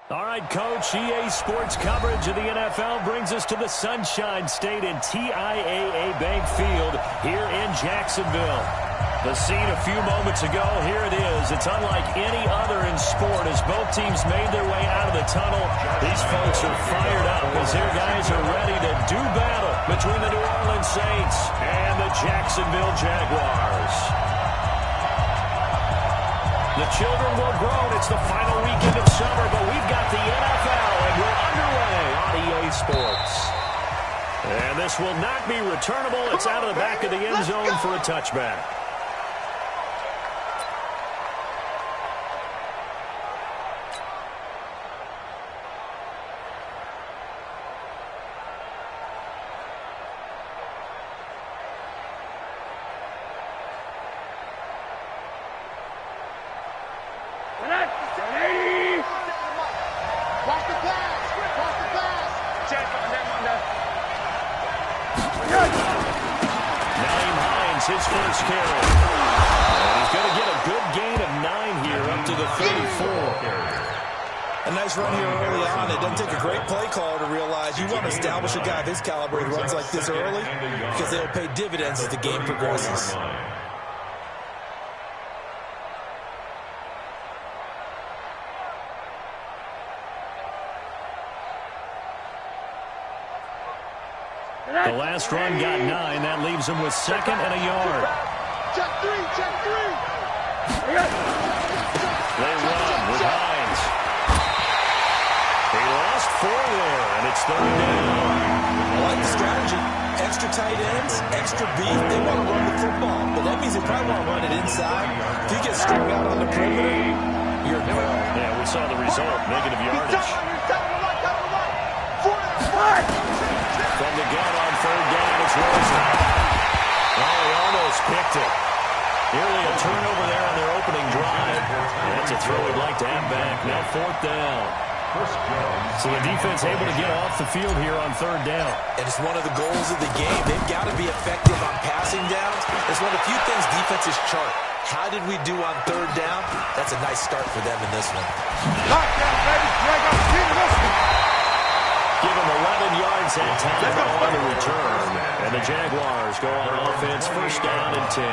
All right, Coach, EA Sports coverage of the NFL brings us to the Sunshine State in TIAA Bank Field here in Jacksonville. The scene a few moments ago, here it is. It's unlike any other in sport as both teams made their way out of the tunnel. These folks are fired up as their guys are ready to do battle between the New Orleans Saints and the Jacksonville Jaguars. The children will grow. It's the final weekend of summer, but we've got the NFL, and we're underway on EA Sports. And this will not be returnable. It's out of the back of the end zone for a touchback. His first carry. And he's going to get a good gain of 9 here up to the 34. A nice run here early on. It doesn't take a great play call to realize you want to establish a guy of his caliber who runs like this early because they'll pay dividends as the game progresses. The last run got 9. That leaves him with 2nd and a yard. Check three. They run with Hines. He lost 4 there, and it's 3rd down. I like the strategy. Extra tight ends, extra beef. They want to run the football, but that means they probably want to run it inside. If you get strung out on the perimeter, you're good. Yeah, we saw the result. Negative yardage. From the gun on 3rd down, it's Rosen. Oh, he almost picked it. Nearly a turnover there on their opening drive. That's a throw he'd like to have back. Now 4th down. So the defense able to get off the field here on 3rd down. And it's one of the goals of the game. They've got to be effective on passing downs. It's one of the few things defenses chart. How did we do on 3rd down? That's a nice start for them in this one. Lockdown, baby. Give him 11 yards that time on the return. And the Jaguars go on offense, 1st down and 10.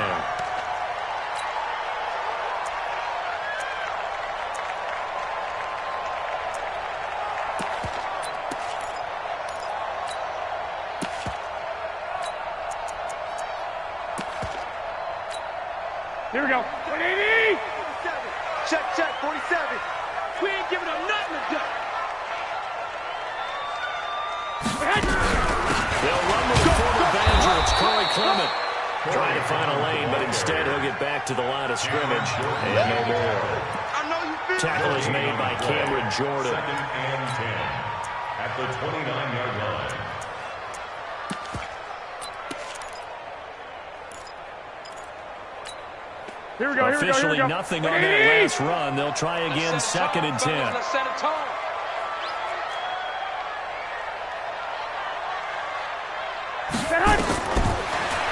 Here we go. 180. Check, 47. We ain't giving up nothing to do. They'll run with the former Badger. It's Corey Clement trying to find a lane, but instead he'll get back to the line of scrimmage. And no more. Tackle is made by Cameron Jordan. 2nd and 10 at the 29-yard line. Here we go. Officially nothing on that last run. They'll try again, 2nd and 10. Let's set a tone.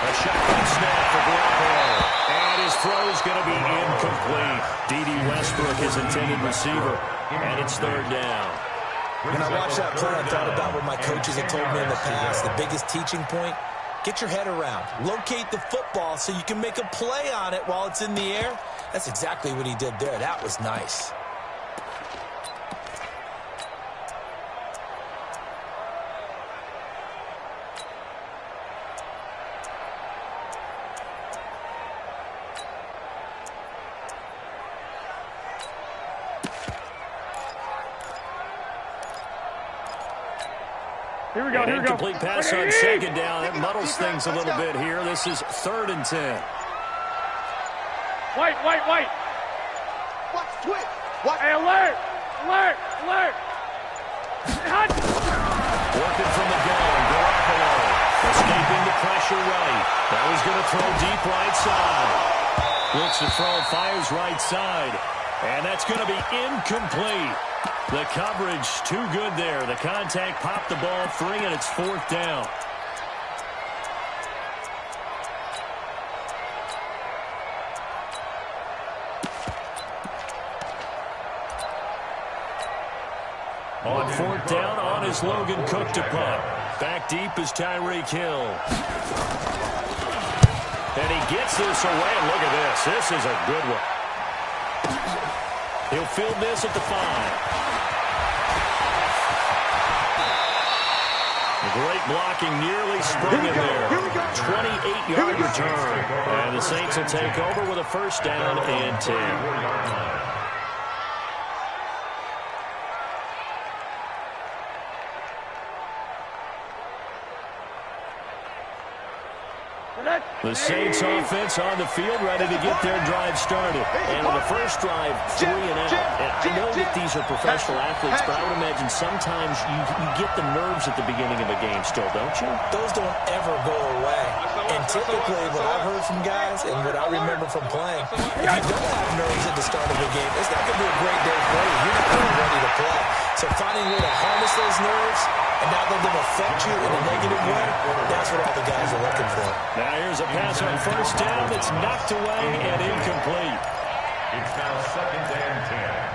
A shotgun snap for Garoppolo. And his throw is going to be incomplete. D.D. Westbrook, his intended receiver. And it's 3rd down. When I watched that play, I thought about what my coaches have told me in the past. The biggest teaching point, get your head around. Locate the football so you can make a play on it while it's in the air. That's exactly what he did there. That was nice. Here we go. Incomplete pass on 2nd down. That muddles things a little bit here. This is 3rd and 10. White. Watch twitch. Hey, alert. Working from the gun. Garoppolo escaping the pressure right. That was going to throw deep right side. Looks to throw, fires right side. And that's going to be incomplete. The coverage too good there. The contact popped the ball free, and it's 4th down. On fourth down, on is Logan Cook to punt. Back deep is Tyreek Hill. And he gets this away. And look at this. This is a good one. He'll field this at the 5. Great blocking, nearly sprung in there. 28-yard return. And the Saints will take over with a first down and 10. The Saints offense on the field, ready to get their drive started. And on the first drive, 3 and out. And I know that these are professional athletes, but I would imagine sometimes you get the nerves at the beginning of a game still, don't you? Those don't ever go away. And typically, what I've heard from guys and what I remember from playing, if you don't have nerves at the start of a game, it's not going to be a great day for you. You're not going to be ready to play. So finding a way to harness those nerves and not let them affect you in a negative way, that's what all the guys are looking for. Now here's a pass on first down that's knocked away and incomplete. It's now 2nd and 10.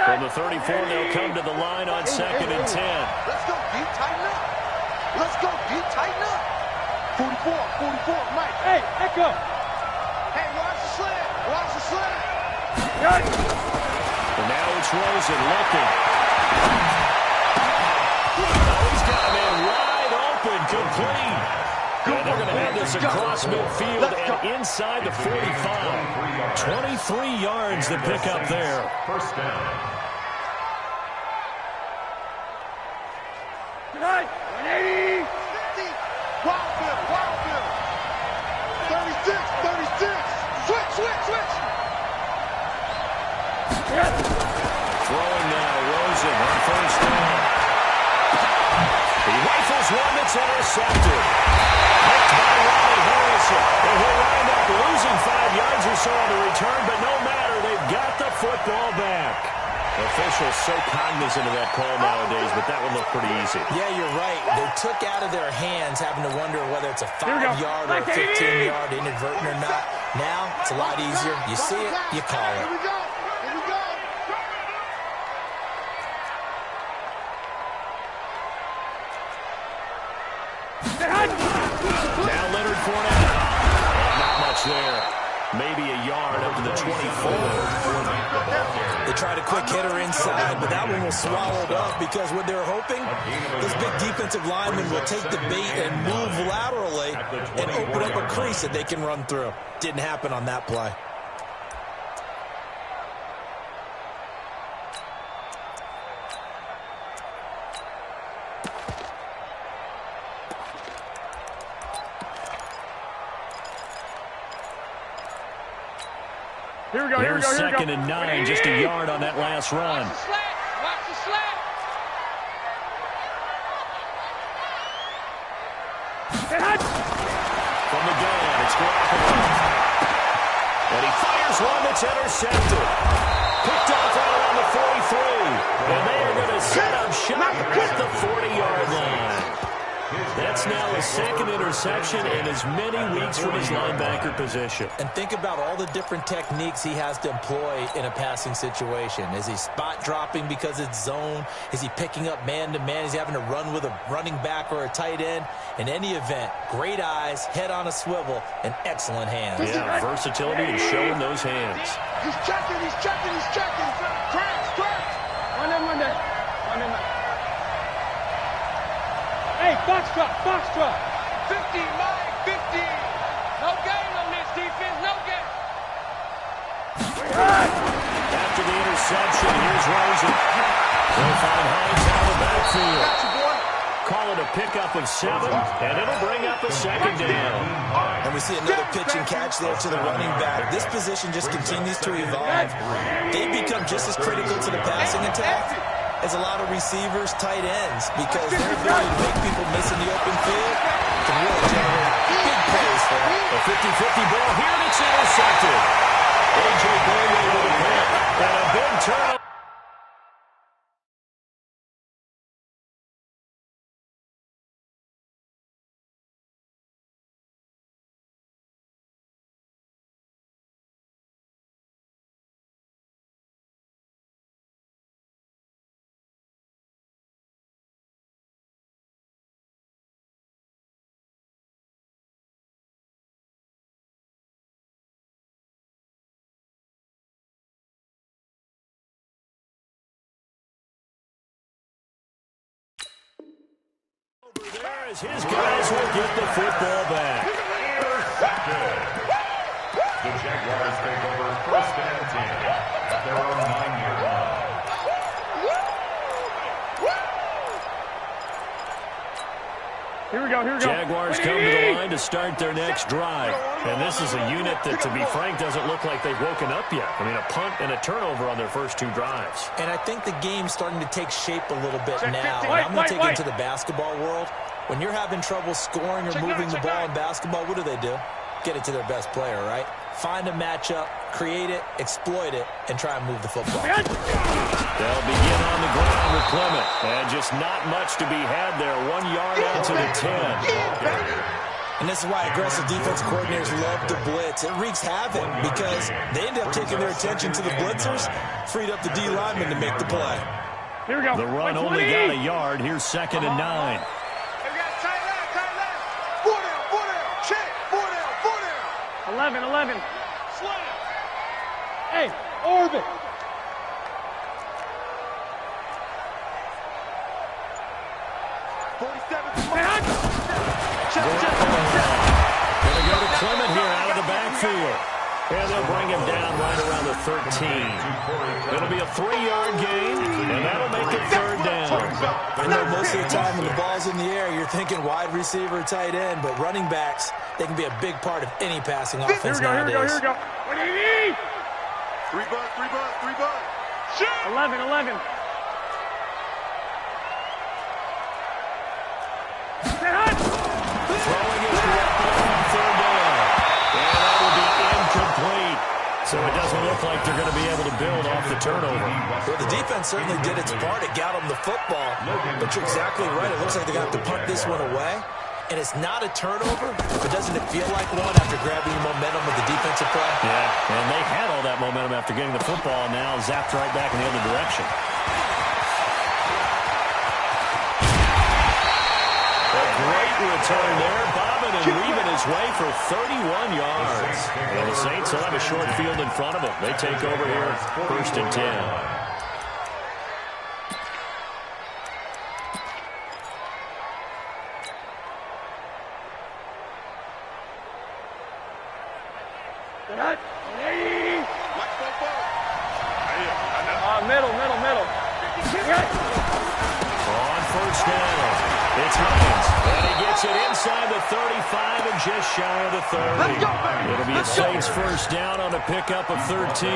From the 34, they'll come to the line on 2nd and 10. Let's go, D. Tighten up. Let's go, D. Tighten up. 44, Mike. Hey, Echo. Hey, watch the slant. Watch the slant. And now it's Rosen looking. Oh, he's got a man wide open, complete. And they're going to have this across midfield and inside the 45. 23 yards to pick up there. First down. Tonight, 180. 50. Wildfield. 36. Switch. Throwing now, Rosen on first down. He rifles one that's intercepted. Picked by Ronald Harrison. And he'll wind up losing 5 yards or so on the return, but no matter, they've got the football back. Officials so cognizant of that call nowadays, but that one looked pretty easy. Yeah, you're right. They took out of their hands having to wonder whether it's a 5-yard or a 15-yard inadvertent or not. Now, it's a lot easier. You see it, you call it. Here we go. Now Leonard Fournette. And not much there. Maybe a yard up to the 24. They tried a quick hitter inside, but that one was swallowed up because what they're hoping, this big defensive lineman will take the bait and move laterally and open up a crease that they can run through. Didn't happen on that play. Here we go. Here's 2nd and 9, just a yard on that last run. Watch the slant. From the gun, it's Garoppolo. And he fires one that's intercepted. Picked off right around the 43. And they are going to set up shop at the 40-yard line. That's now his 2nd interception in as many weeks from his linebacker position. And think about all the different techniques he has to employ in a passing situation. Is he spot dropping because it's zone? Is he picking up man-to-man? Is he having to run with a running back or a tight end? In any event, great eyes, head on a swivel, and excellent hands. Yeah, versatility and showing those hands. He's checking. Cracks. One in. Hey, box drop. 50, Mike, 50. No gain on this defense, no gain. After the interception, here's Rosen. They'll find Hines out of the backfield. Got you, boy. Call it a pickup of 7, and it'll bring up a 2nd down. And we see another pitch and catch there to the running back. This position just continues to evolve. They become just as critical to the passing attack as a lot of receivers, tight ends, because their ability to make people miss in the open field can really generate big plays for them. A 50-50 ball here, and it's intercepted. A.J. Bouye with a hit, and a big turnover. as his guys will get the football back. The Jaguars take over 1st and 10 at their own 9-yard line. Here we go. Jaguars come to the line to start their next drive. And this is a unit that, to be frank, doesn't look like they've woken up yet. I mean, a punt and a turnover on their first 2 drives. And I think the game's starting to take shape a little bit now. And I'm going to take it into the basketball world. When you're having trouble scoring or moving the ball in basketball, what do? Get it to their best player, right? Find a matchup, create it, exploit it, and try and move the football. They'll begin on the ground with Clement. And just not much to be had there. 1 yard out to the 10. And this is why aggressive defensive coordinators love to blitz. It wreaks havoc because they end up taking their attention to the blitzers, freed up the D lineman to make the play. Here we go. The run only got a yard. Here's 2nd and 9. 11. Hey, orbit. Gonna go to Clement here out of the backfield. And they'll bring him down right around the 13. It'll be a 3-yard gain, and that'll make it 3rd down. I know most of the time when the ball's in the air, you're thinking wide receiver, tight end, but running backs, they can be a big part of any passing offense nowadays. Here we go. What do you need? 3 bucks. Shit! 11. Throwing it directly on 3rd down. And that will be incomplete. So it doesn't look like they're going to be able to build off the turnover. Well, the defense certainly did its part. It got them the football. But you're exactly right. It looks like they're going to have to punt this one away. And it's not a turnover, but doesn't it feel like one after grabbing your momentum with the defensive play? Yeah, and they had all that momentum after getting the football, now zapped right back in the other direction. A great return there, bobbing and weaving his way for 31 yards. And the Saints will have a short field in front of them. They take over here, 1st and 10. Middle. On 1st down, it's Hines. And he gets it inside the 35 and just shy of the 30. It'll be a Saints 1st down on a pickup of 13.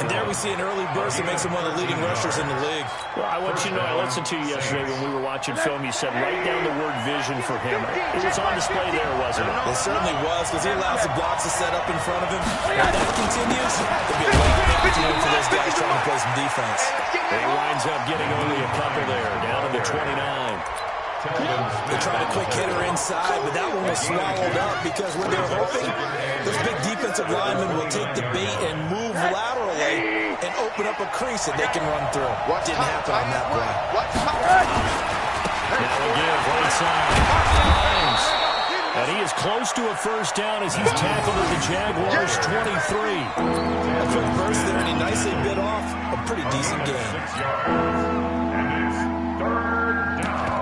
And there we see an early burst that makes him one of the leading rushers in the league. Well, I want you to know, I listened to you yesterday when we were watching film. You said write down the word vision for him. It was on display there, wasn't it? It certainly was, because he allows the blocks to set up in front of him. If that continues, there'll be a late opportunity for those guys trying to play some defense. He winds up getting only a couple there, down to the 29. They tried a quick hitter inside, but that one was swallowed up because what they're hoping, those big defensive linemen will take the bait and move laterally and open up a crease that they can run through. Didn't happen on that play. Now again, right side. Hines. And he is close to a 1st down as he's tackled at the Jaguars' 23. A quick burst there, and he nicely bit off a pretty decent game. And it's 3rd down.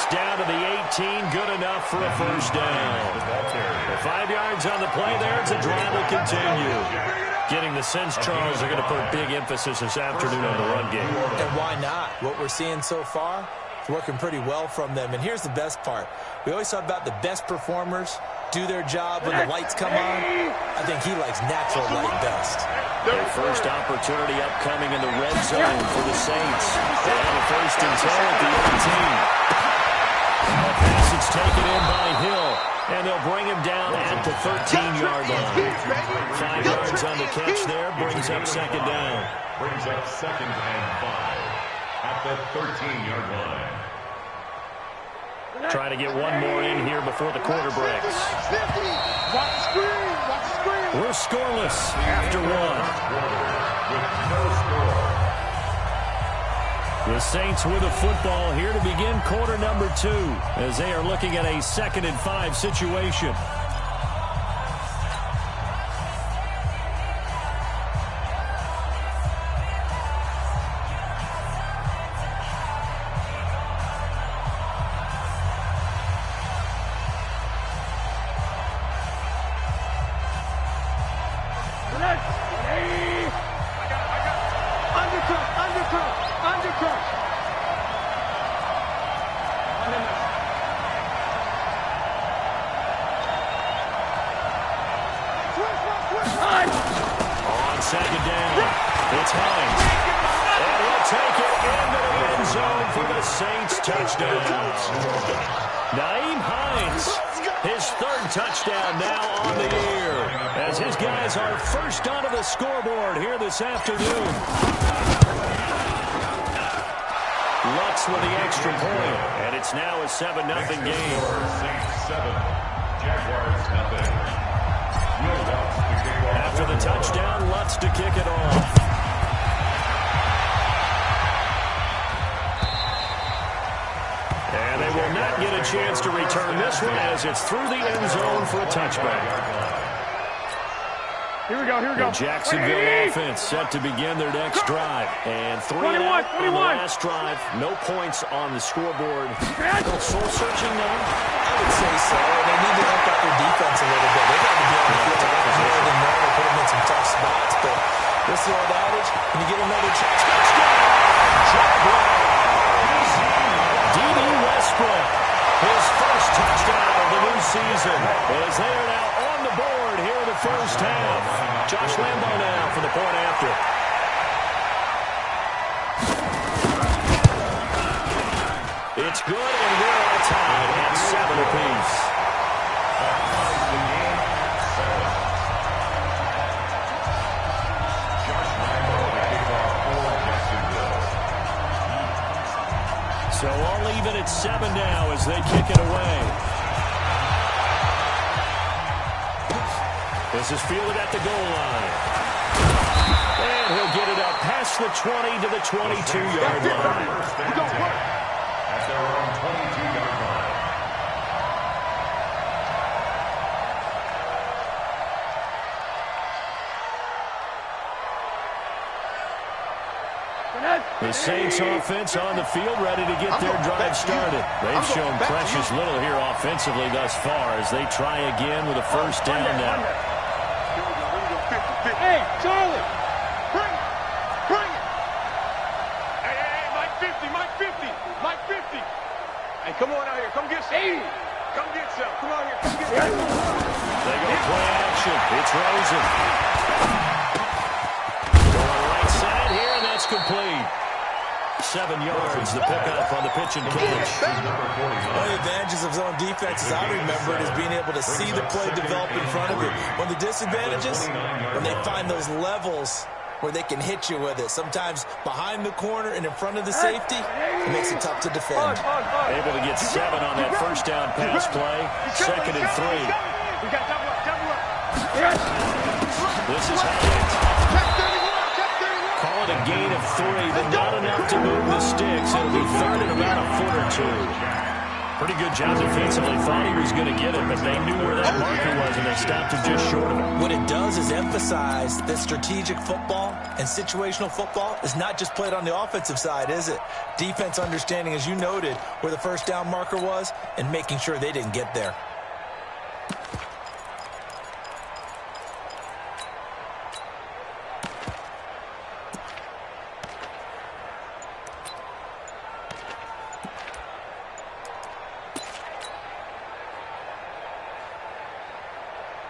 Down to the 18, good enough for a 1st down. The 5 yards on the play there, it's a drive will continue. Getting the sense, Charles, they're going to put big emphasis this afternoon on the run game. And why not? What we're seeing so far is working pretty well from them. And here's the best part. We always talk about the best performers do their job when the lights come on. I think he likes natural light best. Their first opportunity upcoming in the red zone for the Saints. They have a 1st and 10 at the 18. The passage taken in by Hill, and they'll bring him down at the 13-yard line. 5 yards on the catch there, brings up 2nd down. Brings up 2nd and 5 at the 13-yard line. Trying to get one more in here before the quarter breaks. Watch the screen. We're scoreless after one. The Saints with a football here to begin quarter number 2 as they are looking at a 2nd and 5 situation. On second down, it's Hines. And he'll take it into the end zone for the Saints touchdown. Nyheim Hines, his 3rd touchdown now on the year, as his guys are first onto the scoreboard here this afternoon. Lutz with the extra point, and it's now a 7-0 game. Saints 7, Jaguars nothing. After the touchdown, Lutz to kick it off. And they will not get a chance to return this one as it's through the end zone for a touchback. Here we go. The Jacksonville offense set to begin their next drive. And 3 and out on the last drive. No points on the scoreboard. Soul searching now? I would say so. They need to help out their defense a little bit. They got to be on the field a lot more than normal, put them in some tough spots. But this is old adage. Can you get another chance? D.D. Westbrook, his first touchdown of the new season, as they are now on the board here in the first half. Josh Lambo now for the point after. It's good, and we're all tied at 7 apiece. So all even at 7 now as they kick it away. This is fielded at the goal line. And he'll get it up past the 20 to the 22-yard line. At their own 22-yard line. The Saints offense on the field, ready to get their drive started. They've shown precious little here offensively thus far as they try again with a first down now. Hey, Charlie! Bring it! Bring it! Hey, Mike 50, Mike 50, Mike 50. Hey, come on out here. Come get some. Hey, come get some. Come on here. Come get some. They go play action. It's Rosen. Going right side here, and that's complete. 7 yards, the pickup on the pitch and catch. One of the advantages of zone defense, as I remember it, is being able to see the play develop in front of you. One of the disadvantages, when they find those levels where they can hit you with it. Sometimes behind the corner and in front of the safety, it makes it tough to defend. Able to get 7 on that first down pass play. 2nd and 3. We got double up. This is Hines. Call it a gain of 3, but not enough to move the sticks. It'll be 3rd and about a foot or 2. Pretty good job defensively. Thought he was going to get it, but they knew where that marker was, and they stopped him just short of it. What it does is emphasize that strategic football and situational football is not just played on the offensive side, is it? Defense understanding, as you noted, where the first down marker was and making sure they didn't get there.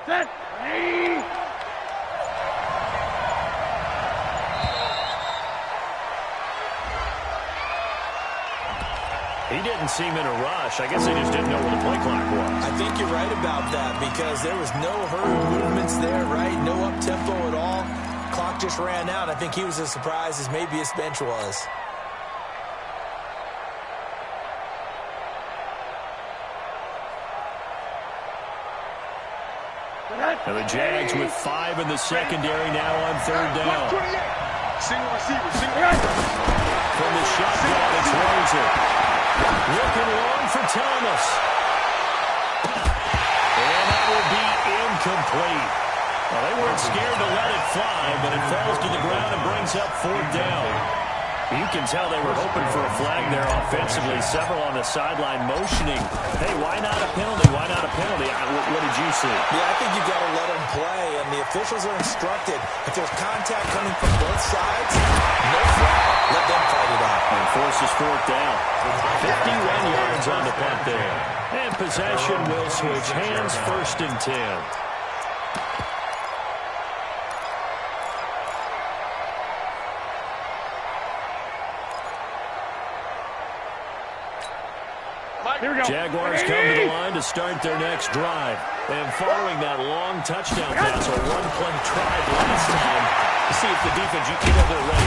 Set. Hey. He didn't seem in a rush. I guess they just didn't know where the play clock was. I think you're right about that because there was no hurried movements there, right? No up-tempo at all. Clock just ran out. I think he was as surprised as maybe his bench was. And the Jags with 5 in the secondary now on 3rd down. Single receiver, single. From the shotgun, it's Rosen. Looking long for Thomas. And that will be incomplete. Well, they weren't scared to let it fly, but it falls to the ground and brings up 4th down. You can tell they were hoping for a flag there offensively. Several on the sideline motioning. Hey, why not a penalty? Why not a penalty? What did you see? Yeah, I think you got to let them play, and the officials are instructed. If there's contact coming from both sides, no flag. Let them fight it out. And forces 4th down. 51 yards on the punt there. And possession will switch hands, 1st and 10. Jaguars come to the line to start their next drive. And following that long touchdown pass, a one-play drive last time, to see if the defense, you know they're ready.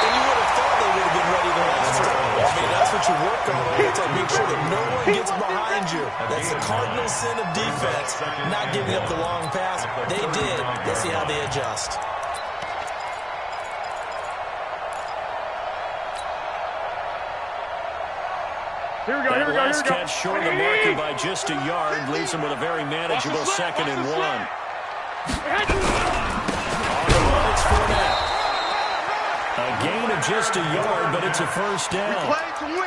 And you would have thought they would have been ready the last time. I mean, that's what you work on. To make sure that no one gets behind you. That's the cardinal sin of defense, not giving up the long pass. They did. Let's see how they adjust. Here we go, here we go, here we go. Catch short of the marker by just a yard, leaves him with a very manageable 2nd and 1. On the run, it's Fournette. A gain of just a yard, but it's a 1st down.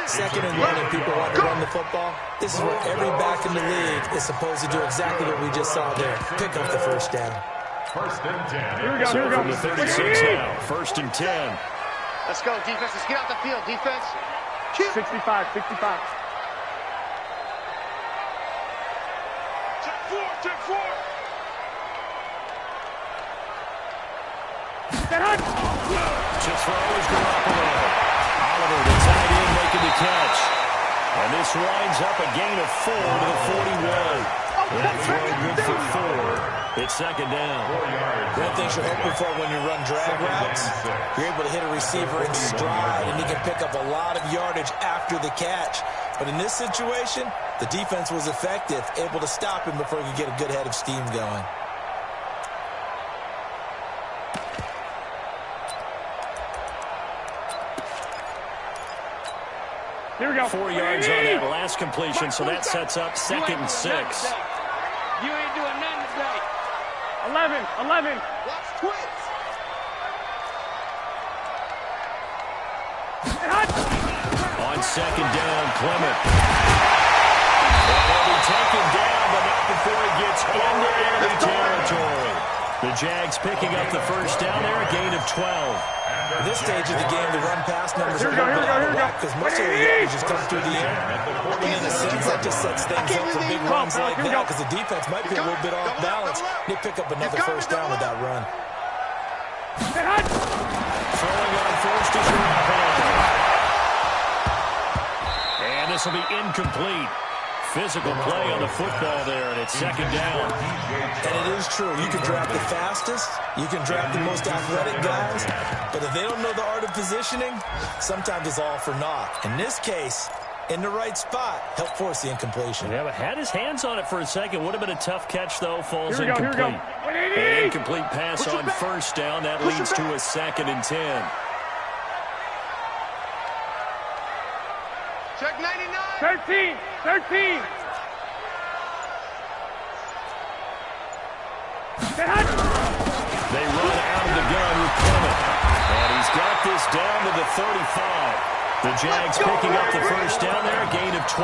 2nd and 1, and people want to run the football. This is where every back in the league is supposed to do exactly what we just saw there. Pick up the 1st down. 1st and 10. Here we go, here we go. From the 36 now, 1st and 10. Let's go, defense. Let's get out the field, defense. 65, 65. Check 4, check 4. Just throws Garoppolo. Oliver, the tight end, making the catch. And this winds up a gain of 4 to the 41. That throw good for 4. It's 2nd down. One thing you're hoping for when you run drag routes, you're able to hit a receiver in stride, and you can pick up a lot of yardage after the catch. But in this situation, the defense was effective, able to stop him before he could get a good head of steam going. Here we go. 4 yards on that last completion, so that sets up 2nd and 6. You ain't doing nothing today. 11. Watch twins. On 2nd down, Clement. He'll be taken down, but not before he gets into enemy territory. The Jags picking up the 1st down there, a gain of 12. At this stage of the game, the run-pass numbers are a little bit out of whack because most of the yards just come through the air. And in a sense, that just sets things up for big runs like that because the defense might be a little bit off balance. They pick up another 1st down with that run. Throwing on 1st is Garoppolo. And this will be incomplete. Physical play on the football there, and it's 2nd down. And it is true. You can draft the fastest. You can draft the most athletic guys. But if they don't know the art of positioning, sometimes it's all for naught. In this case, in the right spot, help force the incompletion. Yeah, but had his hands on it for a second. Would have been a tough catch, though. Falls Here we go, incomplete. here we go. An incomplete pass on 1st down. That leads to a 2nd and 10. Check 99. 13. They run out of the gun with Clement. And he's got this down to the 35. The Jags picking up the 1st down there, a gain of 12.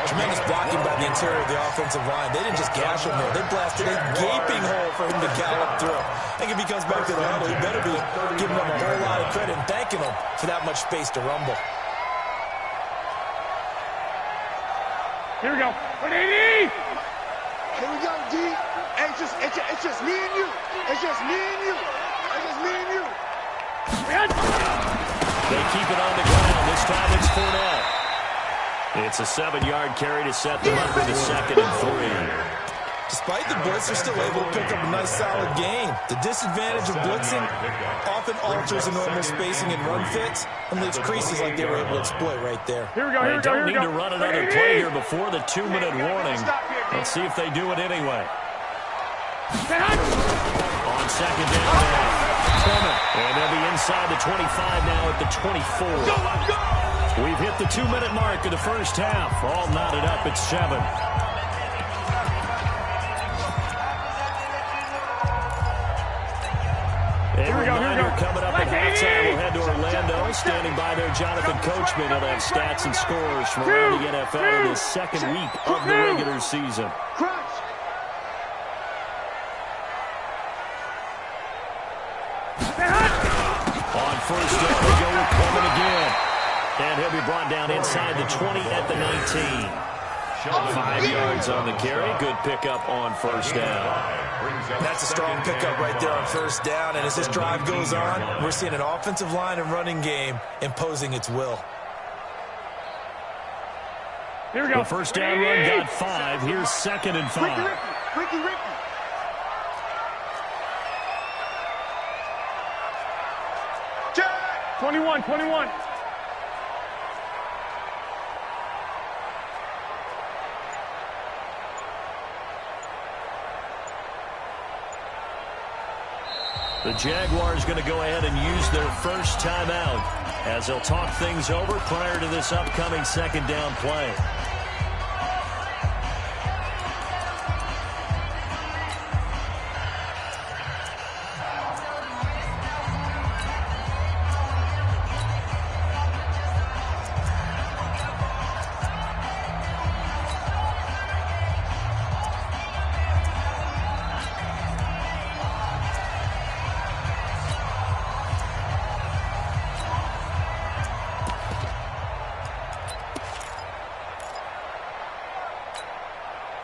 Tremendous blocking by the interior of the offensive line. They didn't just gash him there. They blasted a gaping hole for him to gallop through. I think if he comes back to the huddle, he better be giving them a whole lot of credit and thanking them for that much space to rumble. Here we go. 180. Here we go, D. It's just me and you. It's just me and you. It's just me and you. They keep it on the ground. This time it's Fournette. It's a 7-yard carry to set them up for the 2nd and 3. Despite the blitz, they're still able to pick up a nice, solid gain. The disadvantage of blitzing often alters the normal spacing and run fits and leaves creases like they were able to exploit right there. Here we go, here we go, here we go. They don't need to run another play here before the 2-minute warning. Let's see if they do it anyway. On second down now. And they'll be inside the 25 now at the 24. We've hit the 2-minute mark of the first half. All knotted up at 7. A reminder coming up at halftime. We'll head to Orlando. Standing by there, Jonathan Coachman. He'll have stats and scores from around the NFL in the second week of the regular season. On first down, they go with Coleman again. And he'll be brought down inside the 20 at the 19. 5 yards on the carry. Good pickup on first down. That's a strong pickup right there on first down. And as this drive goes on, we're seeing an offensive line and running game imposing its will. Here we go. The first down run got 5. Here's 2nd and 5. Ricky. 21. The Jaguars going to go ahead and use their first timeout as they'll talk things over prior to this upcoming second down play.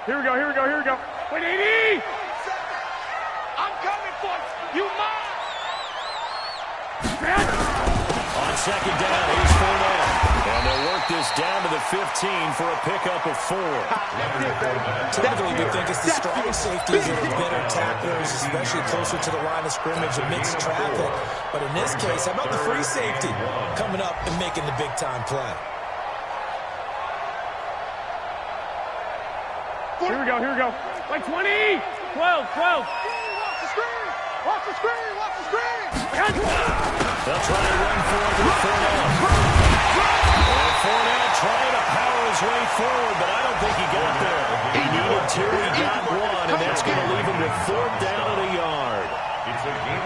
Here we go. Wait, 80! I'm coming for you, mine. On second down, here's Fournette. And they'll work this down to the 15 for a pickup of 4. Typically, we think it's the strong safeties that are better tacklers, especially closer to the line of scrimmage amidst traffic. But in this case, how about the free safety coming up and making the big-time play? Here we go. Like 20! 12. Watch the screen. They'll try to run forward with Fournette. And Fournette trying to power his way forward, but I don't think he got there. He needed 2, he got 1, and that's going to leave him with 4th down and a yard.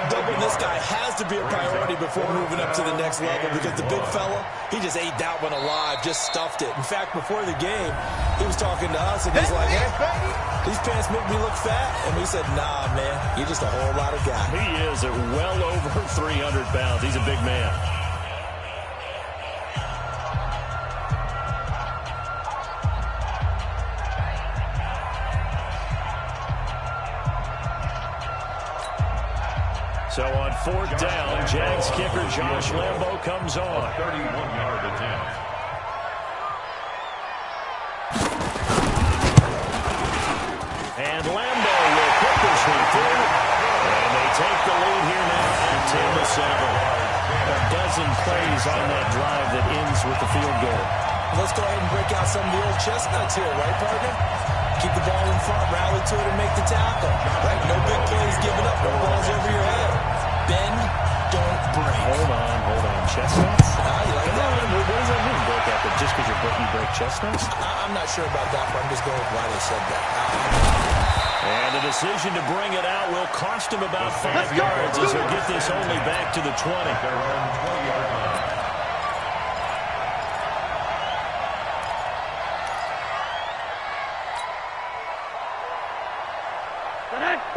Doubling this guy has to be a priority before moving up to the next level because the big fella, he just ate that one alive, just stuffed it. In fact, before the game, he was talking to us, and he's like, hey, these pants make me look fat. And we said, nah, man, you're just a whole lot of guy. He is at well over 300 pounds. He's a big man. So on 4th down, Jags kicker Josh Lambo comes on. 31-yard attempt. And Lambo will put this one through. And they take the lead here now at 10-7. A dozen plays on that drive that ends with the field goal. Let's go ahead and break out some of the old chestnuts here, right, partner? Keep the ball in front, rally to it, and make the tackle. Right? No big plays given up, no balls over your head. Bend, don't break. Hold on. Chestnuts? You like that one? What does that mean, break out? Just because you break chestnuts? I'm not sure about that, but I'm just going with why they said that. And the decision to bring it out will cost him about 5 yards as he'll get this only back to the 20. Their own 20-yard line.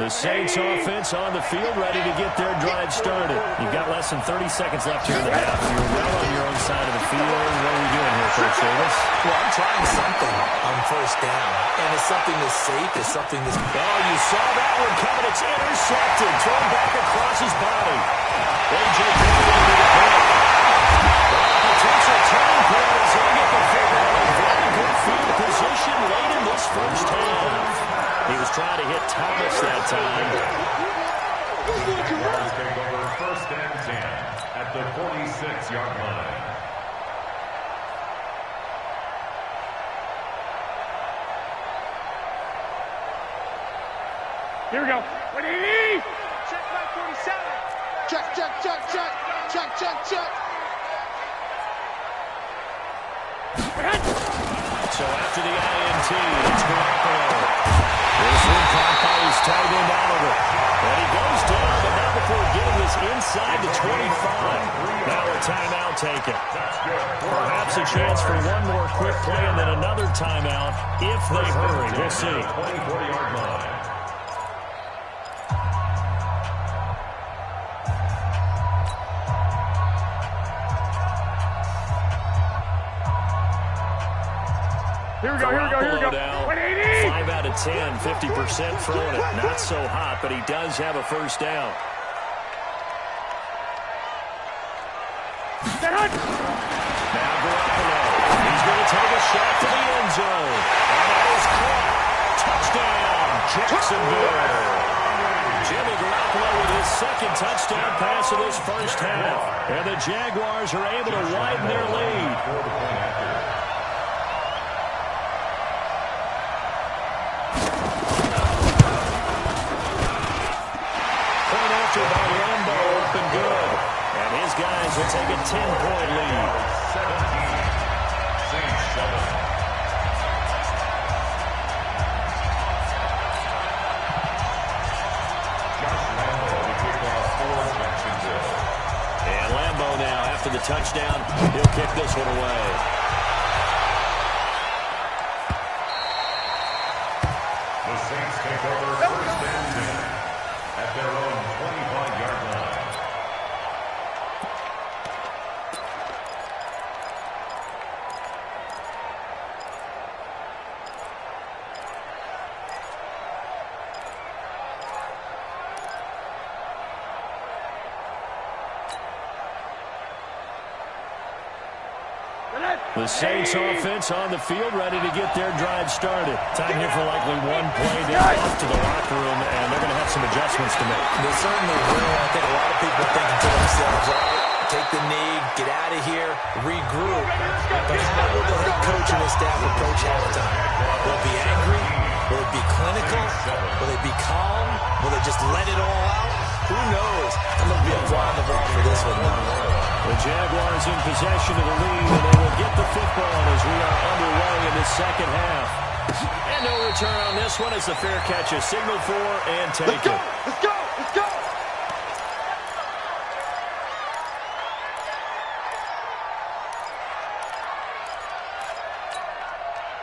The Saints offense on the field, ready to get their drive started. You've got less than 30 seconds left here in the half. You're well on your own side of the field. What are we doing here, Coach Davis? Well, I'm trying something on first down. And it's something that's safe. It's something that's... Oh, you saw that one coming. It's intercepted. Thrown back across his body. A.J. Brown will be the pick. Potential turning point as they get the football in very good field position late in this first half. He was trying to Here we go. 180! Check my 47. Check, check, check, check. Check, check, check. So after the INT, it's Garoppolo. This one caught by his tight end Oliver. And he goes down, but not before getting this inside the 25. Now a timeout taken. Perhaps a chance for one more quick play and then another timeout if they hurry. We'll see. 24-yard line. Here we go, here we go, here we go. Now, 180! 5 out of 10, 50% throwing it. Not so hot, but he does have a first down. Now Garoppolo. He's going to take a shot to the end zone. And that is caught. Touchdown, Jacksonville. Jimmy Garoppolo with his second touchdown pass of this first half. And the Jaguars are able to widen their lead. By Lambo up and good. And his guys will take a 10-point lead. 17. Saints 7. Josh Lambo will kick off for Jacksonville. And Lambo now, after the touchdown, he'll kick this one away. The Saints take over first and 10 at their own 25-yard line. The Saints offense on the field, ready to get their drive started. Time here for likely one play. They're off to the locker room, and they're going to have some adjustments to make. They certainly will. I think a lot of people are thinking to themselves, all right, take the knee, get out of here, regroup. But how will the head coach and his staff approach halftime? Will it be angry? Will it be clinical? Will it be calm? Will they just let it all out? Who knows? I'm going to be a fly on the ball for this one. The Jaguars in possession of the lead, and they will get the football as we are underway in the second half. And no return on this one as the fair catch is signaled for and taken. Let's go! Let's go! Let's go!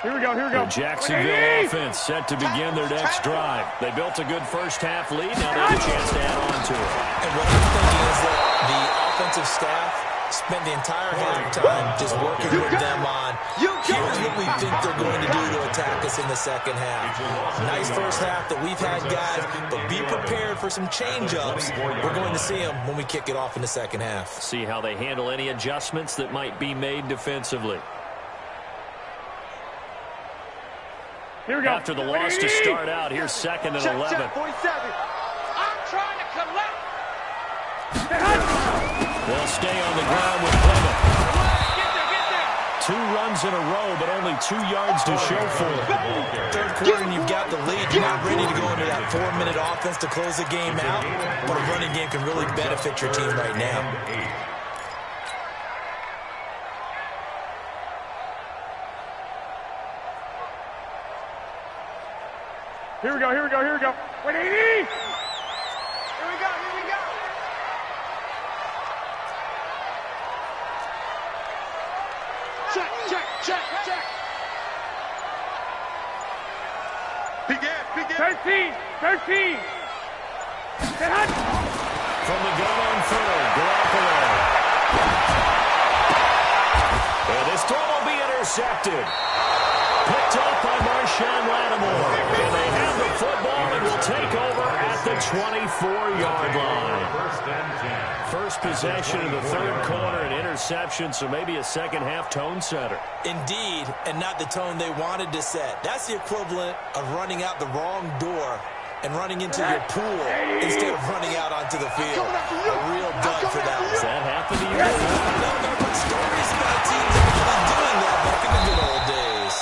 Here we go, here we go. The Jacksonville offense set to begin their next drive. They built a good first half lead. Now they have a chance to add on to it. And what I'm thinking is that the offensive staff spent the entire halftime just working with them on here's what we think they're going to do to attack us in the second half. Nice first half that we've had, guys, but be prepared for some change-ups. We're going to see them when we kick it off in the second half. See how they handle any adjustments that might be made defensively. Here we go. After the loss to start out, here's second and 11. I'm trying to collect. They'll stay on the ground with Plymouth. Get there. 2 runs in a row, but only 2 yards to show for it. Third quarter and you've got the lead. You're not ready to go into that 4-minute offense to close the game out, but a running game can really benefit your team right now. Here we go, here we go, here we go. 180! Here we go. Check, check, check, check. Begin. 13! 13! From the gun on third, Garoppolo. And this throw will be intercepted. Picked up by Marshawn Lattimore. And they have the football and will take over at the 24-yard line. First and 10. First possession of the third quarter, an interception, so maybe a second-half tone setter. Indeed, and not the tone they wanted to set. That's the equivalent of running out the wrong door and running into your pool instead of running out onto the field. A real dud for that one. Does that happen to you? No, but stories about teams actually doing that back in the good old days.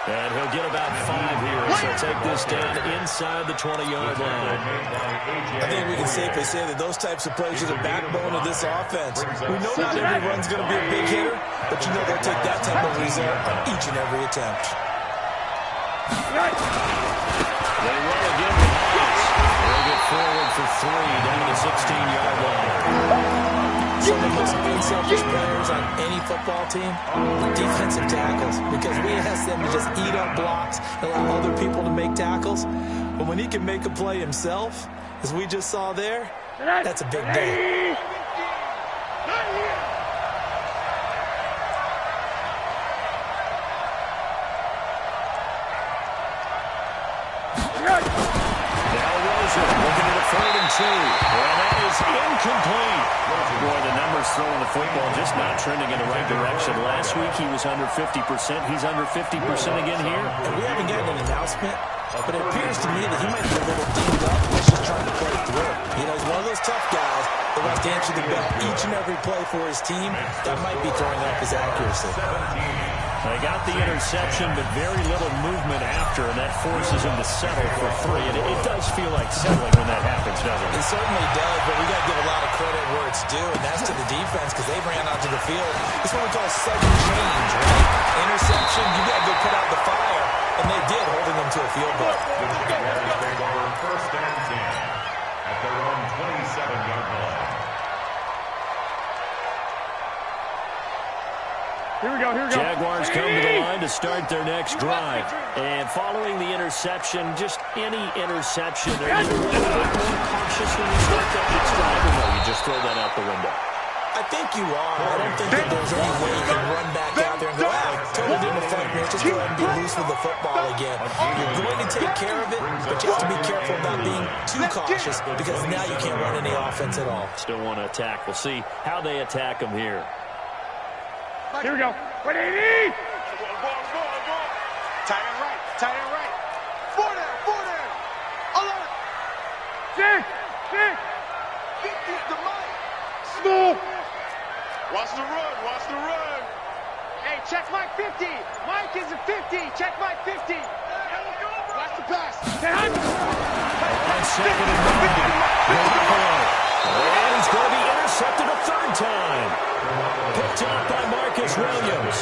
And he'll get about 5 here. So They'll take this down inside the 20-yard line. I think we can safely say that those types of plays are the backbone of this offense. We know not every run's going to be a big hitter, but you know they'll take that type of result on each and every attempt. They run again with Hines. They'll get forward for 3 down the 16-yard line. Some of the most unselfish players on any football team, defensive tackles, because we ask them to just eat up blocks and allow other people to make tackles. But when he can make a play himself, as we just saw there, that's a big day. Looking at a 3rd and 2. Well, that is incomplete. Boy, the numbers throwing the football just not trending in the right direction. Last week he was under 50%. He's under 50% again here. And we haven't gotten an announcement, but it appears to me that he might be a little dinged up. He's just trying to play through. You know, he's one of those tough guys that wants to answer the bell each and every play for his team. That might be throwing off his accuracy. They got the interception, but very little movement after, and that forces him to settle for 3. And it does feel like settling when that happens, doesn't it? It certainly does, but we got to give a lot of credit where it's due, and that's to the defense because they ran onto the field. It's what we call sudden change, right? Interception, you got to go put out the fire, and they did, holding them to a field goal. Take over 1st and 10 at their own 27-yard line. Here we go, here we go. Jaguars come to the line to start their next drive. And following the interception, just any interception, they're either a little bit more cautious when you start that next drive, or no, you just throw that out the window. I think you are. I don't think that there's any way you can run back out there and go, totally didn't affect me. Just go ahead and be loose with the football again. You're going to take care of it, but you have to be careful about being too cautious because now you can't run any offense at all. Still want to attack. We'll see how they attack them here. Here we go. 180! Tight end right. Tight end right. 4 down. 4 down. Alert. 6. 50 at the mic. Smooth. Watch the run. Watch the run. Hey, check Mike 50. Mike is a 50. Check Mike 50. Watch the pass. On 2nd and 9. And he's going to be intercepted a 3rd time. Picked off by Marcus Williams.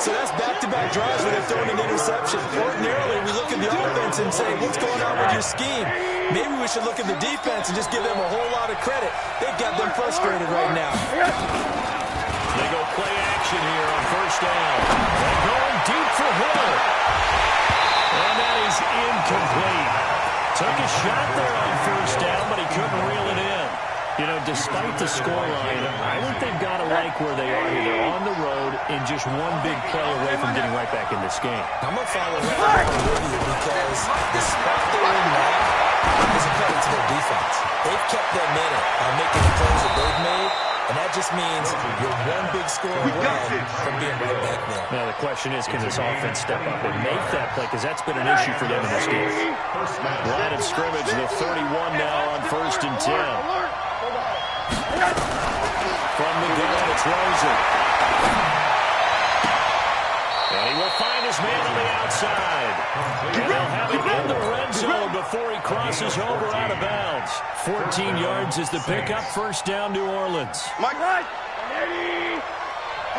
So that's back-to-back drives where they're throwing an interception. Ordinarily, we look at the offense and say, what's going on with your scheme? Maybe we should look at the defense and just give them a whole lot of credit. They've got them frustrated right now. They go play action here on 1st down. They're going deep for Hill. And that is incomplete. Took a shot there on 1st down, but he couldn't reel it in. You know, despite the scoreline, I think they've got to like where they are here. They're on the road and just one big play away from getting right back in this game. I'm going to follow right along with you because the spot they're in now is a credit to their defense. They've kept them in it by making the plays that they've made, and that just means you're one big score away from being right back there. Now, the question is, can this offense step up and make that play? Because that's been an issue for them in this game. Line of scrimmage, the 31 now on 1st and 10. From the gun, it's Rosen. And he will find his man on the outside. And they'll have it in the red zone before he crosses over out of bounds. 14 yards is the pickup. 1st down, New Orleans. Mike. Right. 180.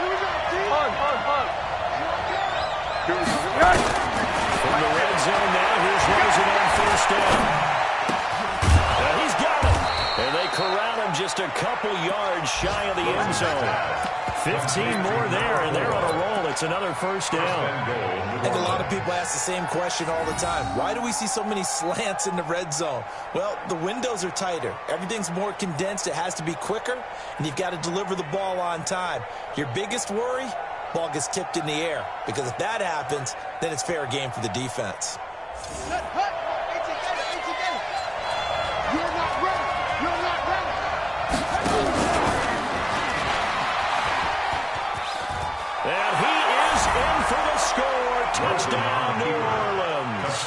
Here we go, team. On. From the red zone now, here's Rosen on 1st down. He's got him. And they corral him just a couple yards shy of the end zone. 15 more there, and they're on a roll. It's another 1st down. I think a lot of people ask the same question all the time. Why do we see so many slants in the red zone? Well, the windows are tighter. Everything's more condensed. It has to be quicker, and you've got to deliver the ball on time. Your biggest worry? Ball gets tipped in the air. Because if that happens, then it's fair game for the defense. You're not ready. You're not ready. And he is in for the score. Touchdown, New Orleans.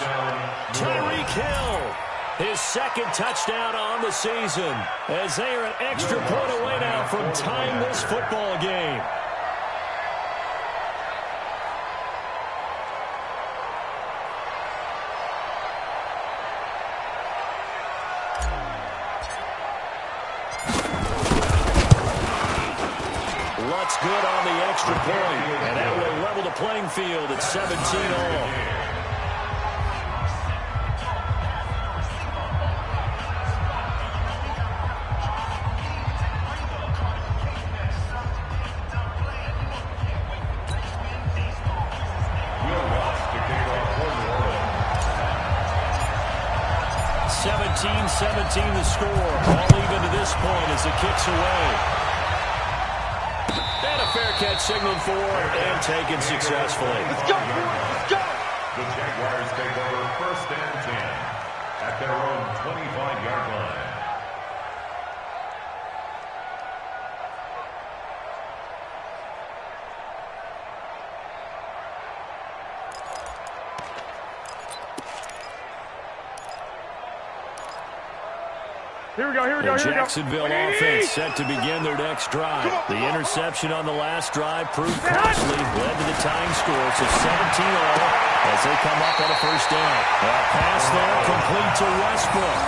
Tyreek Hill, his 2nd touchdown on the season, as they are an extra point away now from tying this football game. good on the extra point, and that will level the playing field at 17 all. Seventeen the score. All even to this point as the kick's away. And a fair catch signaled for and taken successfully. Let's go! Let's go! The Jaguars take over 1st and 10 at their own 25-yard line. Here we go, here we go, here we go. Jacksonville offense set to begin their next drive. The interception on the last drive proved costly, led to the tying score. So 17 all as they come up on a first down. A pass there complete to Westbrook.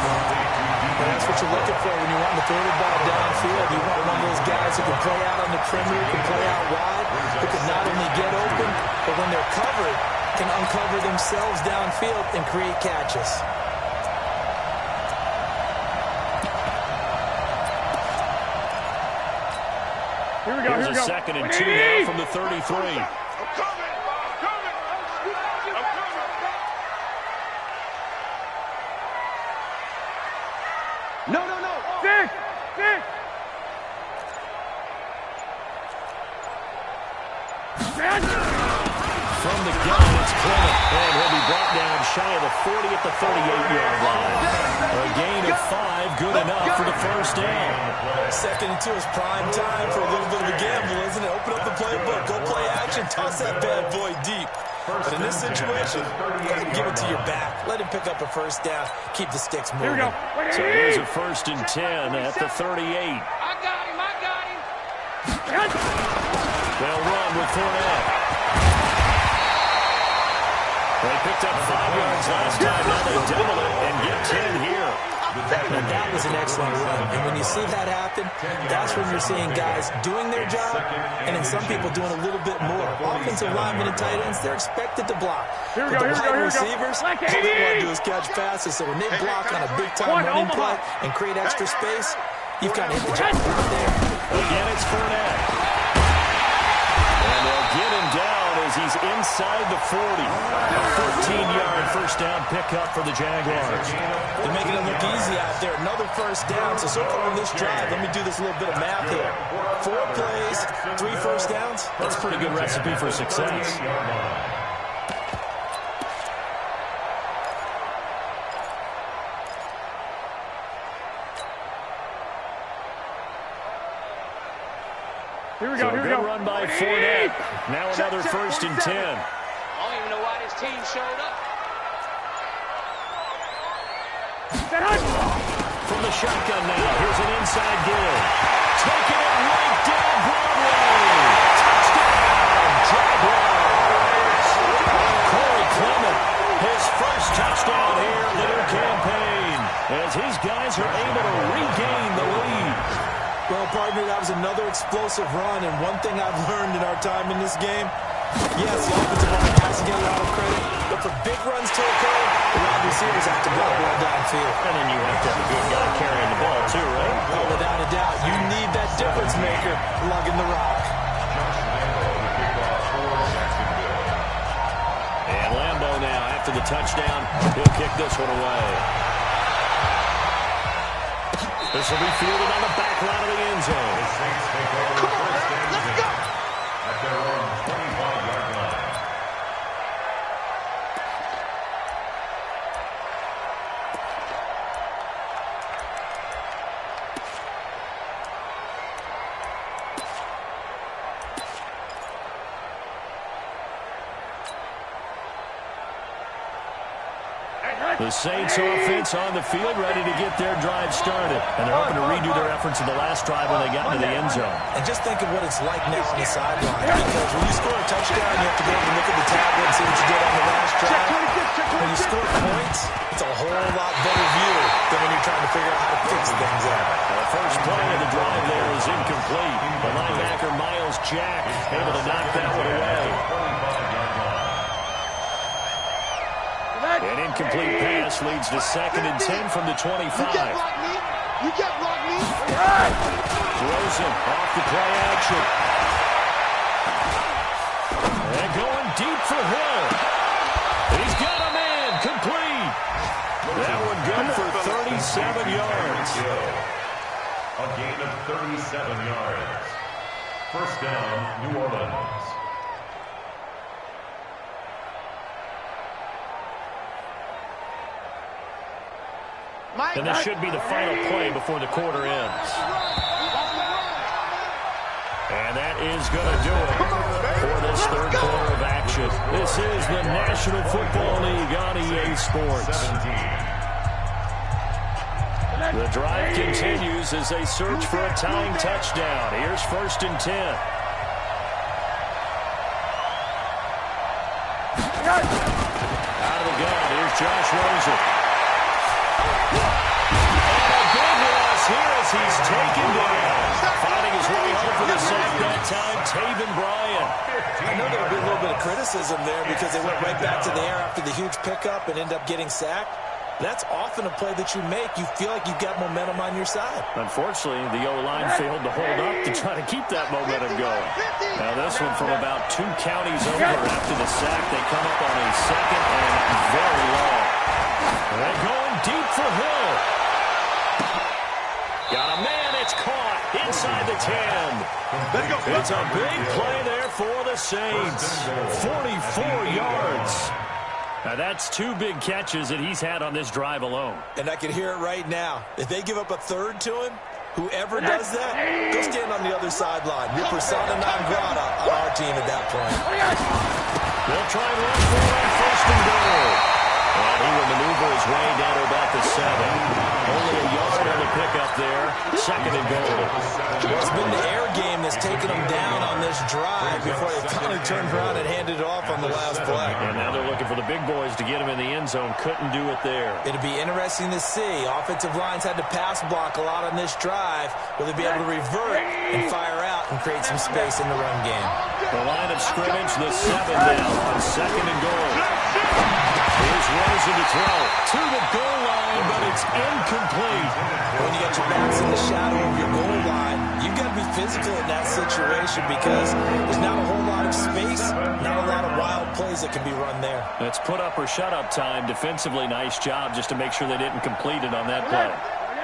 Well, that's what you're looking for when you want to throw the ball downfield. You want one of those guys who can play out on the perimeter, can play out wide, who can not only get open, but when they're covered, can uncover themselves downfield and create catches. Here we go, Here's here we go. a 2nd and 2 now from the 33. I'm coming! I'm coming! I'm coming! No, no, no! Six! Six! From the gun, it's Clement, and he'll be brought down shy of the 40 at the 38-yard line. A gain of 5, good enough for the first down. 2nd and 2 is prime time for a little bit of a gamble, isn't it? Open up the playbook, go play action, toss that bad boy deep. But in this situation, go ahead and give it to your back. Let him pick up a first down. Keep the sticks moving. Here we go. So here's a 1st and 10 at the 38. I got him. I got him. They'll run with Fournette. They picked up 5 yards last time. Now they double it and get 10 here. And that was an excellent run. And when you see that happen, that's when you're seeing guys doing their job and then some people doing a little bit more. Offensive linemen and tight ends, they're expected to block. Here we But go, the here we go, wide here we go. receivers, all Like they want 80. to do is catch passes. So when they block on a big-time running play and create extra space, you've got to hit the jackpot there. Again, it's Fournette. And they'll get him down as he's inside the 40. A 14-yard first down pickup for the Jaguars. They're making it look easy out there. Another first down. So far on this drive, let me do this little bit of math here. 4 plays, 3 first downs. That's a pretty good recipe for success. Here we So go, a here we good go. run by Fournette. Now another 1st and 10. I don't even know why this team showed up. From the shotgun now, here's an inside give. Taking it right down Broadway. Touchdown, Jaguars. Corey Clement, his first touchdown here in the new campaign, as his guys are able to regain the lead. Well, partner, that was another explosive run, and one thing I've learned in our time in this game, yes, the offensive line has to get a lot of credit, but for big runs to occur, the wide receivers have to block well downfield. And then you have to have a good guy carrying the ball too, right? Oh, without a doubt, you need that difference maker lugging the rock. And Lambeau now, after the touchdown, he'll kick this one away. This will be fielded on the back line of the end zone. The Saints take over 1st and 10 at their own 25-yard line. The Saints offense on the field, ready to get their drive started. And they're hoping to redo their efforts in the last drive when they got into the end zone. And just think of what it's like now on the sideline. Because when you score a touchdown, you have to go and look at the tablet and see what you did on the last drive. When you score points, it's a whole lot better view than when you're trying to figure out how to fix things out. The first play of the drive there is incomplete. incomplete. The linebacker, Miles Jack, able to knock that one away. An incomplete pass leads to 2nd and 10 from the 25. You can't block me. Throws him off the play action. And going deep for Hill. He's got a man complete. That one good for 37 yards. A gain of 37 yards. First down, New Orleans. And this should be the final play before the quarter ends. And that is going to do it for this third quarter of action. This is the National Football League on EA Sports. The drive continues as they search for a tying touchdown. Here's 1st and 10. Out of the gun, here's Josh Rosen. And a big loss here as he's taken down. Finding his way home for the sack that time, Taven Bryan. I know there will be a little bit of criticism there because they went right back to the air after the huge pickup and ended up getting sacked. That's often a play that you make. You feel like you've got momentum on your side. Unfortunately, the O-line failed to hold up to try to keep that momentum going. Now this one from about 2 counties over after the sack. They come up on a 2nd and very long. And going deep for Hill. Got a man, it's caught inside the 10. It's a big play there for the Saints. 44 yards. Now that's 2 big catches that he's had on this drive alone. And I can hear it right now. If they give up a 3rd to him, whoever does that, go stand on the other sideline. You're persona non grata on our team at that point. They'll try and run for it on 1st and goal. And he will maneuver his way down to about the 7. Only a yard on the pickup there. 2nd and goal. It's been the air game that's taken them down on this drive before they finally turned around and handed it off on the last play. And now they're looking for the big boys to get him in the end zone. Couldn't do it there. It'll be interesting to see. Offensive lines had to pass block a lot on this drive. Will they be able to revert and fire out and create some space in the run game? The line of scrimmage, the 7 down on 2nd and goal. Here's Rosen to throw to the goal line, but it's incomplete. When you got your backs in the shadow of your goal line, you've got to be physical in that situation because there's not a whole lot of space, not a lot of wild plays that can be run there. It's put up or shut up time. Defensively, nice job just to make sure they didn't complete it on that play.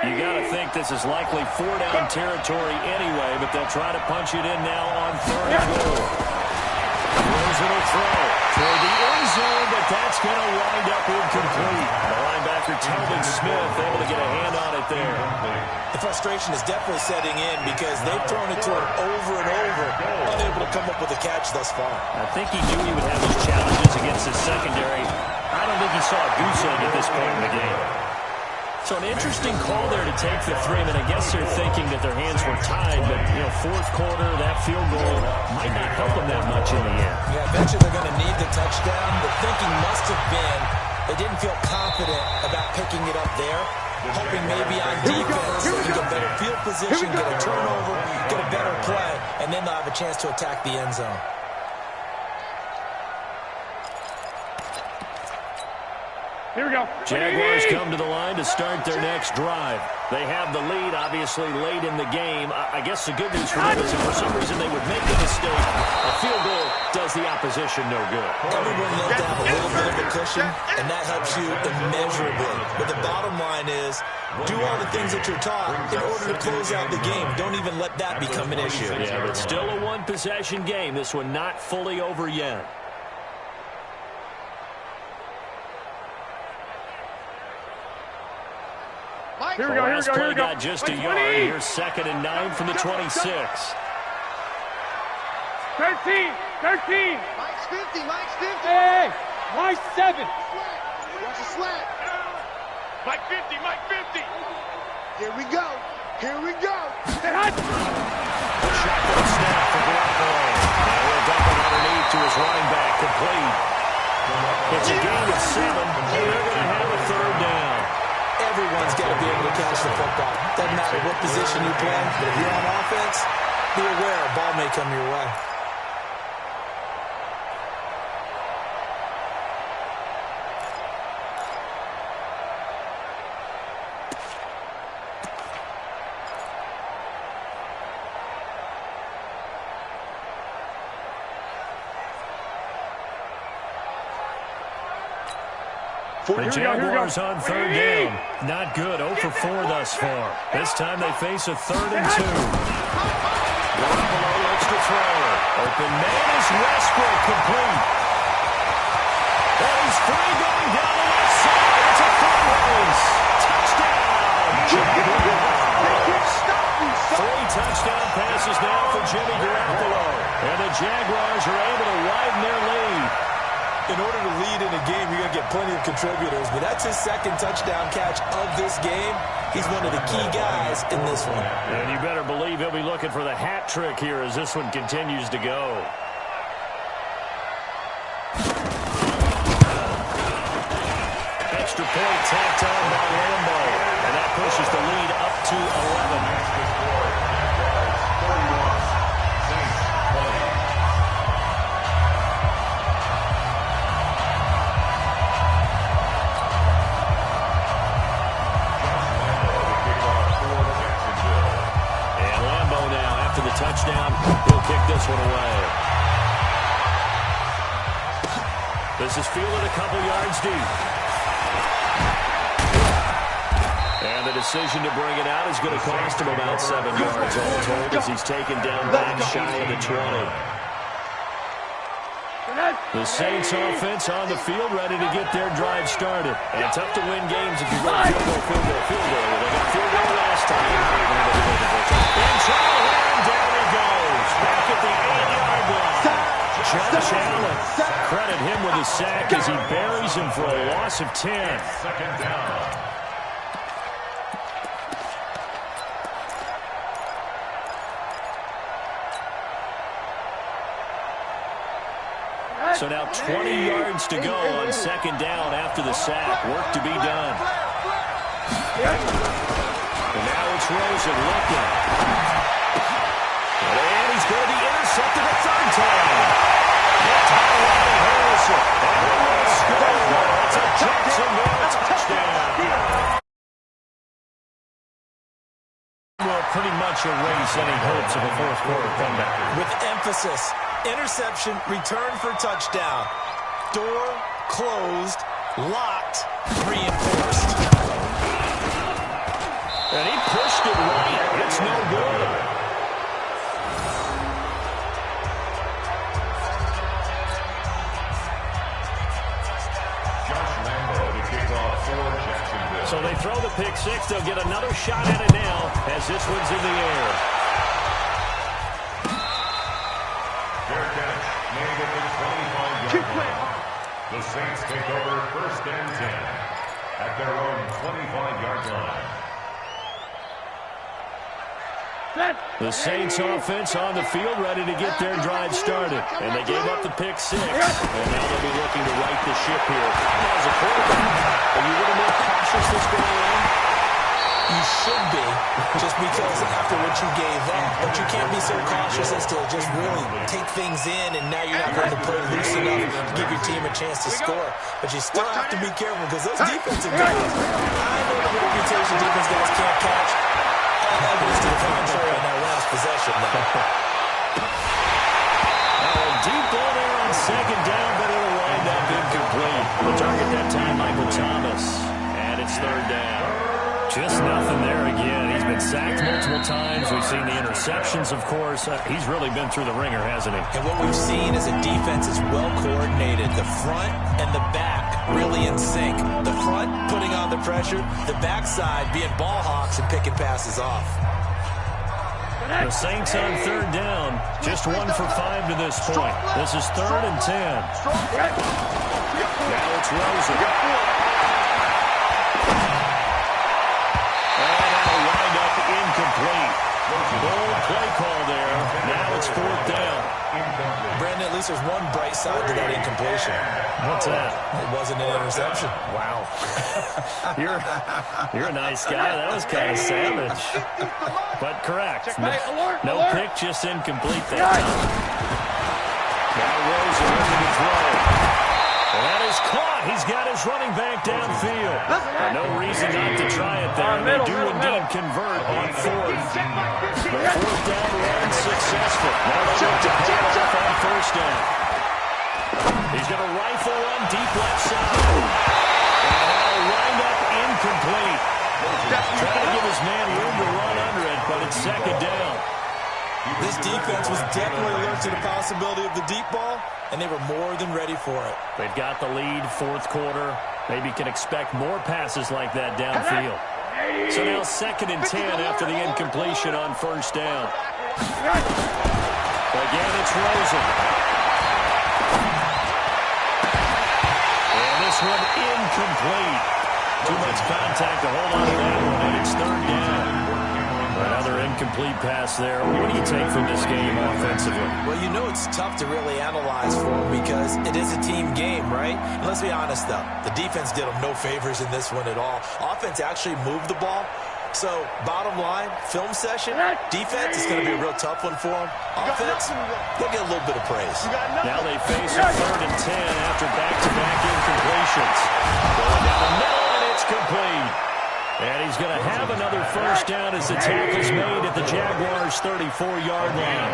You got to think this is likely 4-down territory anyway, but they'll try to punch it in now on 3rd and goal. Rosen will throw toward the end zone, but that's going to wind up incomplete. The linebacker, Telvin Smith, able to get a hand on it there. The frustration is definitely setting in because they've thrown it to him over and over, unable to come up with a catch thus far. I think he knew he would have his challenges against his secondary. I don't think he saw a goose egg at this point in the game. So an interesting call there to take the 3. I guess they're thinking that their hands were tied, but, 4th quarter, that field goal might not help them that much in the end. Yeah, eventually they're going to need the touchdown. The thinking must have been they didn't feel confident about picking it up there, hoping maybe on defense they can get better field position, get a turnover, get a better play, and then they'll have a chance to attack the end zone. Here we go. Jaguars come to the line to start their next drive. They have the lead, obviously, late in the game. I guess the good news for them is if for some reason they would make a mistake, a field goal does the opposition no good. Everyone let down a little bit of a cushion, and that helps you immeasurably. But the bottom line is, do all the things that you're taught in order to close out the game. Don't even let that become an issue. Yeah, but still a one-possession game. This one not fully over yet. Here we go, Last play got just a yard. Here's 2nd and 9 from the 26. 13. 13. Mike's 50. Mike's 50. Hey, Mike's 7. Watch the slant. Mike 50. Mike 50. Here we go. Here we go. Shotgun snap for Garoppolo. And we'll dump it underneath to his running back, complete. It's a gain of 7, and they're going to have a 3rd down. Everyone's got to be able to catch the football. Doesn't matter what position you play, but if you're on offense, be aware a ball may come your way. The Jaguars on third down. Not good. 0 for 4 thus far. This time they face a 3rd and 2. Garoppolo looks to throw. Open man is Westbrook, complete. And he's free going down the left side. It's a foot race. Touchdown, Jaguars. 3 touchdown passes now for Jimmy Garoppolo. And the Jaguars are able to widen their lead. In order to lead in a game, you're going to get plenty of contributors, but that's his 2nd touchdown catch of this game. He's one of the key guys in this one. And you better believe he'll be looking for the hat trick here as this one continues to go. Extra point tacked on by Lambo, and that pushes the lead up to 11. Touchdown. He'll kick this one away. This is fielded a couple yards deep. And the decision to bring it out is going to cost him about 7 yards all told as he's taken down back shy of the 20. The Saints offense on the field ready to get their drive started. And tough to win games if you go field goal, field goal, field goal. They got field goal last time. And trial here, and down he goes. Back at the 8-yard line. Josh Allen. Credit him with a sack as he buries him for a loss of 10. 2nd down. So now 20 yards to go on 2nd down after the sack. Work to be done. And now it's Rosen looking. And he's going to be intercepted a 3rd time. Harrison. And he will score. It's a Jacksonville touchdown. Will pretty much erase any hopes of a 4th quarter comeback. With emphasis. Interception, return for touchdown. Door closed, locked, reinforced. And he pushed it right. It's no good. Josh Lambo to kick off for Jacksonville. So they throw the pick 6. They'll get another shot at it now as this one's in the air. Fair catch made at the 25-yard line. The Saints take over 1st and 10 at their own 25-yard line. The Saints offense on the field ready to get their drive started. And they gave up the pick 6. And now they'll be looking to right the ship here. As a quarterback, are you a little more cautious this going on? You should be, just because after what you gave up. But you can't be so cautious as to just really take things in, and now you're not going to play loose enough to give your team a chance to score. But you still have to be careful because those defensive guys, I know the reputation defense guys can't catch. All evidence to the contrary on that last possession, though. Deep ball there on 2nd down, but it'll wind up incomplete. The target that time, Michael Thomas. And it's 3rd down. Just nothing there again. He's been sacked multiple times. We've seen the interceptions, of course. He's really been through the ringer, hasn't he? And what we've seen is a defense is well coordinated. The front and the back really in sync. The front putting on the pressure. The backside being ball hawks and picking passes off. The Saints on 3rd down. Just 1 for 5 to this point. This is 3rd and 10. Now it's Rosen. Incomplete. Bold play call there. Now it's 4th down. Brandon, at least there's one bright side to that incompletion. What's that? It wasn't an interception. Wow. You're a nice guy. That was kind of savage. But correct. No pick, just incomplete that time. Now Rosen looking to throw. And that is caught. He's got his running back downfield. No reason not to try it there. They do indeed convert on fourth. The fourth down run successful. Now they look to pay it off on first down. He's going to rifle one deep left side. And that'll wind up incomplete. Trying to give his man room to run under it, but it's second down. This defense was definitely alert to the possibility of the deep ball, and they were more than ready for it. They've got the lead, fourth quarter. Maybe can expect more passes like that downfield. So now 2nd and 10 after the incompletion on first down. Again, it's Rosen. And this one incomplete. Too much contact to hold on to that one, and it's third down. Another incomplete pass there. What do you take from this game offensively? Well, you know it's tough to really analyze for them because it is a team game, right? And let's be honest, though. The defense did them no favors in this one at all. Offense actually moved the ball. So, bottom line, film session, defense is going to be a real tough one for them. Offense, they'll get a little bit of praise. Now they face a 3rd and 10 after back-to-back incompletions. Going down the middle, and it's complete. And he's going to have another first down as the tackle's made at the Jaguars' 34-yard line.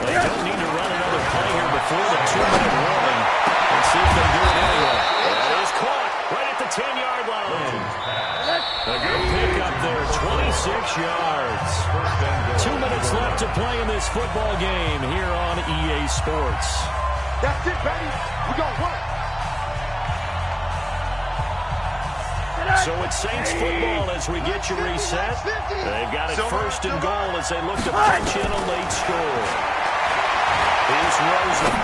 They don't need to run another play here before the 2-minute warning. Let's see if they do it anyway. That is caught right at the 10-yard line. A good pickup there, 26 yards. 2 minutes left to play in this football game here on EA Sports. That's it, baby. We're going to work. So it's Saints football as we get you reset. They've got it 1st and goal as they look to punch in a late score. Here's Rosen.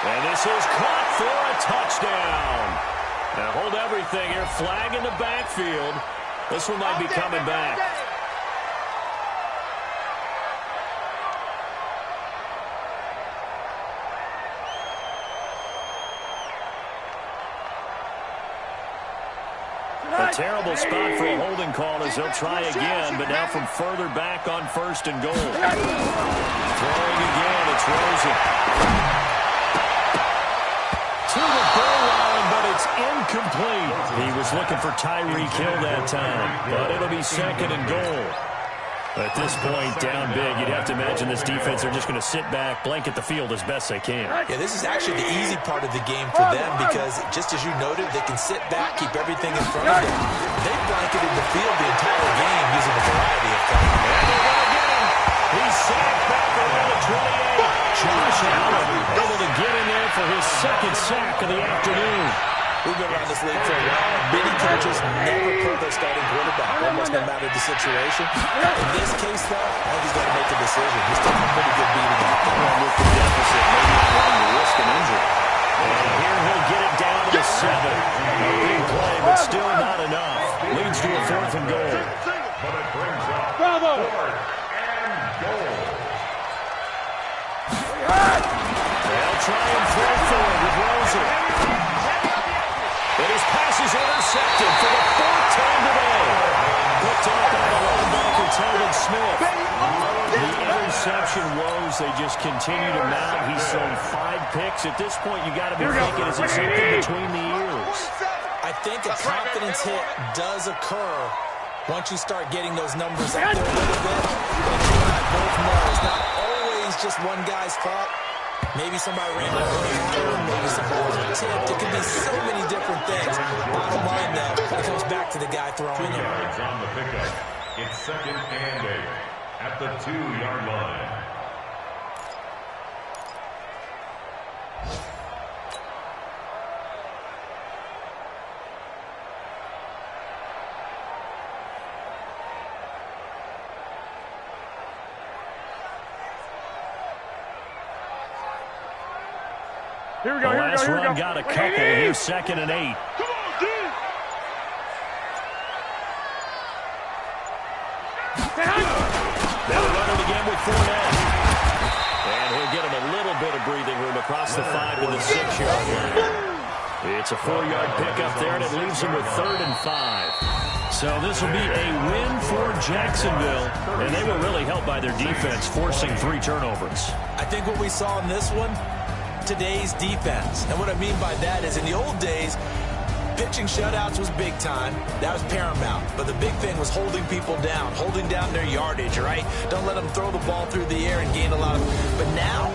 And this is caught for a touchdown. Now hold everything here. Flag in the backfield. This one might be coming back. A terrible spot for a holding call as they'll try again, but now from further back on 1st and goal. Throwing again, it's Rosen. To the goal line, but it's incomplete. He was looking for Tyreek Hill that time, but it'll be 2nd and goal. At this point, down big, you'd have to imagine this defense are just going to sit back, blanket the field as best they can. Yeah, this is actually the easy part of the game for them because, just as you noted, they can sit back, keep everything in front of them. They've blanketed the field the entire game using a variety of things. And they're going to get him. He's sacked back around the 28. Josh Allen able to get in there for his 2nd sack of the afternoon. We've been around this league for a while. Many coaches never put their starting quarterback, almost no matter the situation. In this case, though, I think he's going to make a decision. He's taking a pretty good beating out there. And with the deficit, maybe not wanting to risk an injury. And here he'll get it down to 7. A big play, but still not enough. Leads to a 4th and goal. But it brings up Bravo. 4th and goal. They'll try and throw forward with Rosen. But his pass is intercepted for the 4th time today. Picked up by the linebacker, Telvin Smith. The interception woes, they just continue to mount. He's thrown 5 picks. At this point, you got to be thinking, is it something between the ears? I think a confidence hit does occur once you start getting those numbers out there a little bit. But you and I both know it's not always just one guy's fault. Maybe somebody ran a little higher, maybe somebody was tipped. It could be so many different things. Bottom line, though, it comes back to the guy throwing 2 it. yards on the pickup. It's 2nd and 8 at the 2-yard line. Here we go, here we go, Last here we go. run got a couple. Here's 2nd and 8. Come on, D. They'll run it again with Fournette. across the 5 to the 6-yard line. It's a 4-yard pickup there, and it leaves them with 3rd and 5. So this will be a win for Jacksonville, and they were really helped by their defense, forcing 3 turnovers. I think what we saw in this one, today's defense. And what I mean by that is in the old days, pitching shutouts was big time. That was paramount. But the big thing was holding people down, holding down their yardage, right? Don't let them throw the ball through the air and gain a lot of... But now...